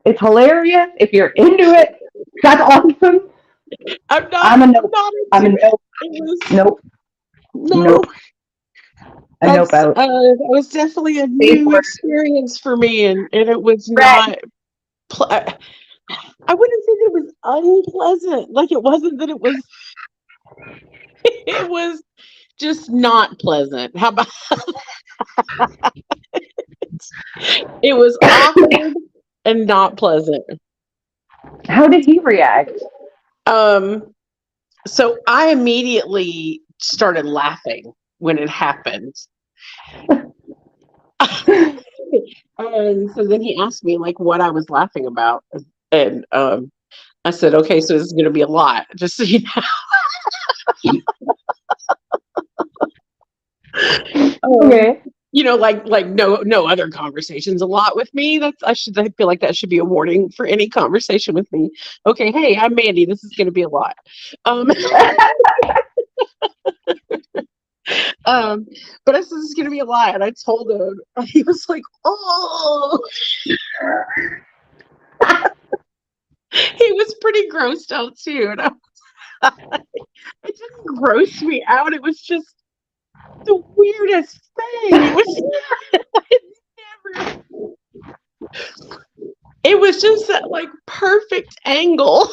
It's hilarious if you're into it. That's awesome. I'm a nope. I'm a nope. Nope. No. Nope. A nope out. It was definitely a new experience for me, and it was not. I wouldn't say that it was unpleasant. Like, it wasn't that it was. It was just not pleasant. How about? It was awkward and not pleasant. How did he react? So I immediately started laughing when it happened. And so then he asked me like what I was laughing about. And I said, okay, so this is going to be a lot, just so you know. Okay. Like no other conversations a lot with me. I feel like that should be a warning for any conversation with me. Okay, hey, I'm Mandy. This is going to be a lot. But I said this is going to be a lot, and I told him. He was like, "Oh." He was pretty grossed out too, and it didn't gross me out. It was just the weirdest thing. It was just that like perfect angle.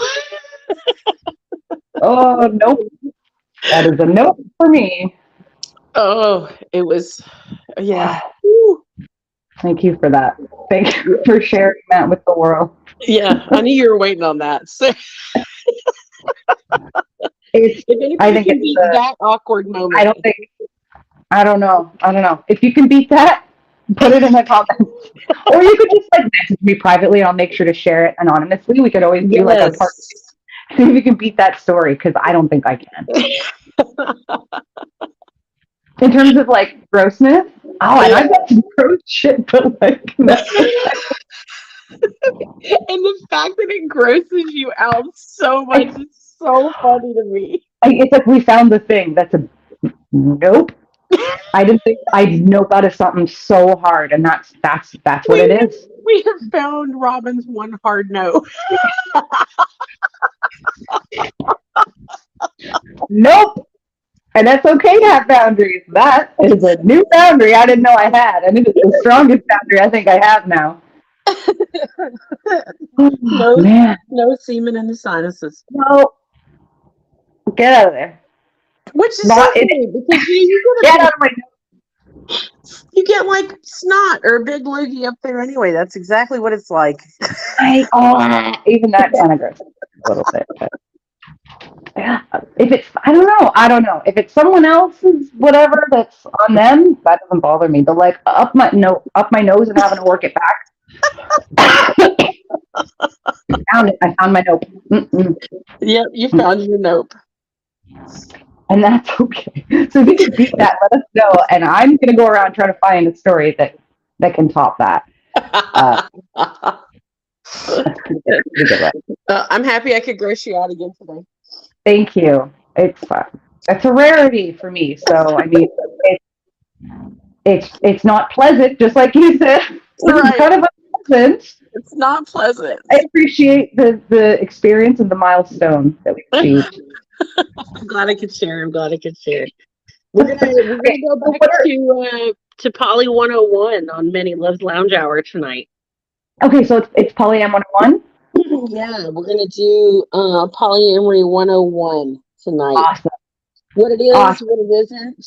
Oh, nope. That is a nope for me. Oh, it was, yeah. Thank you for that. Thank you for sharing that with the world. Yeah, I knew you were waiting on that. So I think it's that awkward moment. I don't know. If you can beat that, put it in the comments. Or you could just like message me privately. I'll make sure to share it anonymously. We could always do like a part. See if you can beat that story, because I don't think I can. In terms of like grossness, and I've got some gross shit, but like no. And the fact that it grosses you out so much is so funny to me. It's like we found the thing. That's a nope. I didn't think I'd nope out of something so hard, and that's what it is. We have found Robin's one hard no. Nope. And that's okay to have boundaries. That is a new boundary I didn't know I had. And it is the strongest boundary I think I have now. No semen in the sinuses. No. Get out of there. Which is so funny, because you get out of my nose. You get like snot or a big loogie up there anyway. That's exactly what it's like. Even that kind of gross a little bit. But. Yeah, if it's I don't know if it's someone else's whatever that's on them, that doesn't bother me. But like up my nose and having to work it back, Found it. I found my note. Mm-mm. Yep, you found your nope. And that's okay. So if you can beat that, let us know. And I'm going to go around trying to find a story that can top that. That's pretty good one. I'm happy I could gross you out again today. Thank you. It's fun. It's a rarity for me. So I mean, it's not pleasant, just like you said. Right. It's kind of unpleasant. It's not pleasant. I appreciate the experience and the milestone that we achieved. I'm glad I could share. We're gonna go back to Poly 101 on Many Loves Lounge Hour tonight. Okay, so it's Polyam 101? Yeah, we're gonna do Polyamory 101 tonight. Awesome. What it is, what it isn't,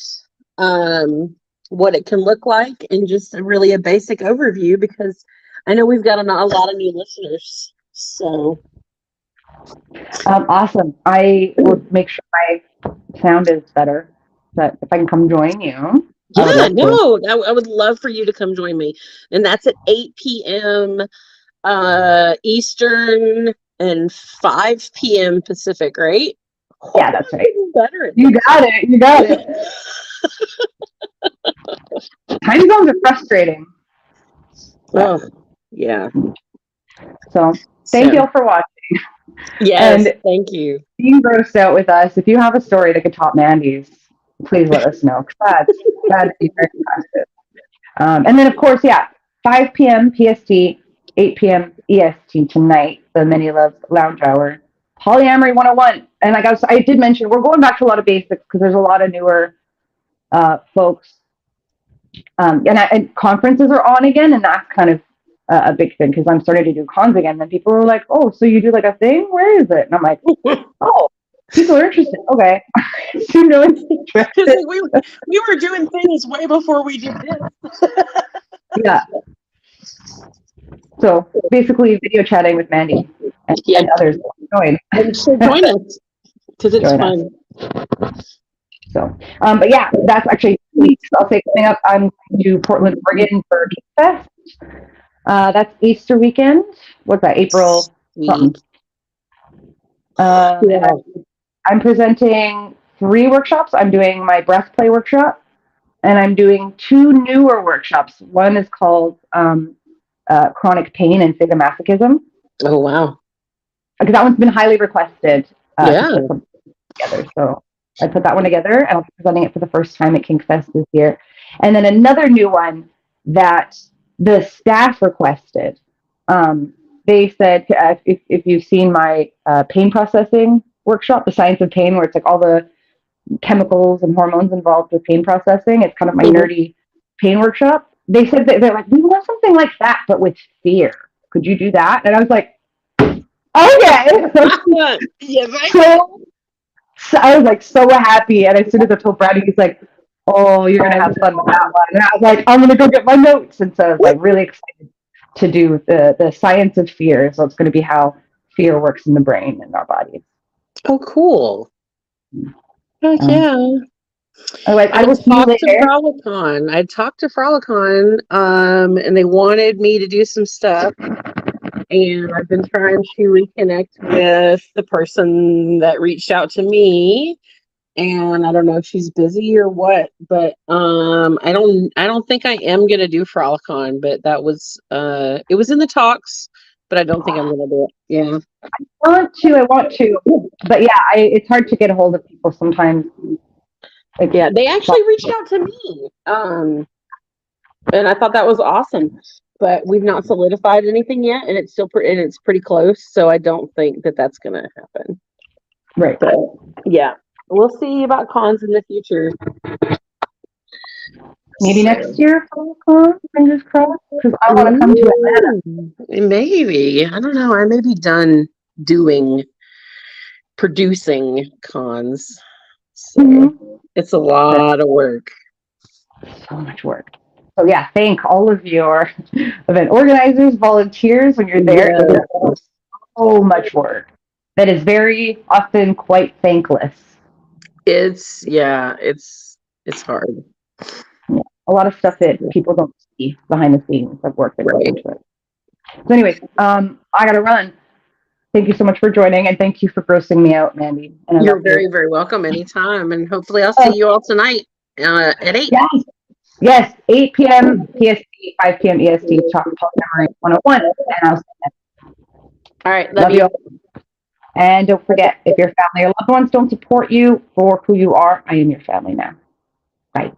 what it can look like, and just really a basic overview, because I know we've got a lot of new listeners. So awesome. I will make sure my sound is better. But if I can come join you. Yeah, I would love for you to come join me. And that's at 8 p.m. Eastern and 5 p.m. Pacific, right? Yeah, that's right. Better. You got it. Time zones are frustrating. Oh, yeah. So thank you all for watching. Yes, and thank you. Being grossed out with us. If you have a story that could top Mandy's, please let us know. That'd be very impressive. And then, of course, 5 p.m. PST, 8 p.m. EST tonight, the Many Loves Lounge Hour, Polyamory 101. And like I did mention, we're going back to a lot of basics because there's a lot of newer folks. And conferences are on again, and that's kind of a big thing because I'm starting to do cons again. And people are like, "Oh, so you do like a thing? Where is it?" And I'm like, "Oh, people are interested. Okay." You know, we were doing things way before we did this. Yeah. So basically, video chatting with Mandy and others. Join. And she'll join us because it's fun. So, but yeah, that's actually 2 weeks. I'll say coming up. I'm going to Portland, Oregon for Geek Fest. That's Easter weekend. What's that? April something. I'm presenting 3 workshops. I'm doing my breath play workshop, and I'm doing 2 newer workshops. One is called Chronic Pain and Sadomasochism. Oh, wow. Because that one's been highly requested to put together. So I put that one together, and I'll be presenting it for the first time at KinkFest this year. And then another new one that the staff requested. They said, if you've seen my pain processing workshop, the science of pain, where it's like all the chemicals and hormones involved with pain processing, it's kind of my nerdy pain workshop. They said that they're like, we want something like that, but with fear. Could you do that? And I was like, okay. So I was like so happy. And as soon as I told Brady, he's like, oh, you're going to have fun with that one. And I was like, I'm going to go get my notes. And so I was like really excited to do the science of fear. So it's going to be how fear works in the brain and our bodies. Oh, cool. Oh, yeah. I will see you later. I talked to Frolicon, and they wanted me to do some stuff. And I've been trying to reconnect with the person that reached out to me. And I don't know if she's busy or what, but I don't think I am gonna do Frolicon, but that was it was in the talks, but I don't think I'm gonna do it. Yeah. I want to, but yeah, it's hard to get a hold of people sometimes. Like, yeah, they actually reached out to me, and I thought that was awesome. But we've not solidified anything yet, and it's still it's pretty close. So I don't think that that's gonna happen. Right. But yeah, we'll see about cons in the future. Maybe next year, fingers crossed, because I want to come to Atlanta. Maybe. I don't know. I may be done producing cons. So it's a lot of work. So much work. So yeah, thank all of your event organizers, volunteers when you're there. Yeah. So much work that is very often quite thankless. It's hard. Yeah. A lot of stuff that people don't see behind the scenes of work that goes into it. So, anyways, I gotta run. Thank you so much for joining, and thank you for grossing me out, Mandy. And I love You're you. very, very welcome anytime. And hopefully I'll Oh, see you all tonight at 8. yes, yes, 8 p.m. PST, 5 p.m. EST, Chalk Talk Memory 101. And I'll All right. Love love you you. all. And don't forget, if your family or loved ones don't support you for who you are, I am your family now. Bye.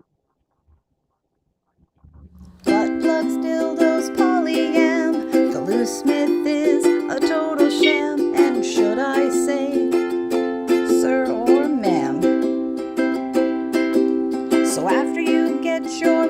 Butt plugs, dildos, polyam. The loose smith is a total sham. And should I say, sir or ma'am? So after you get your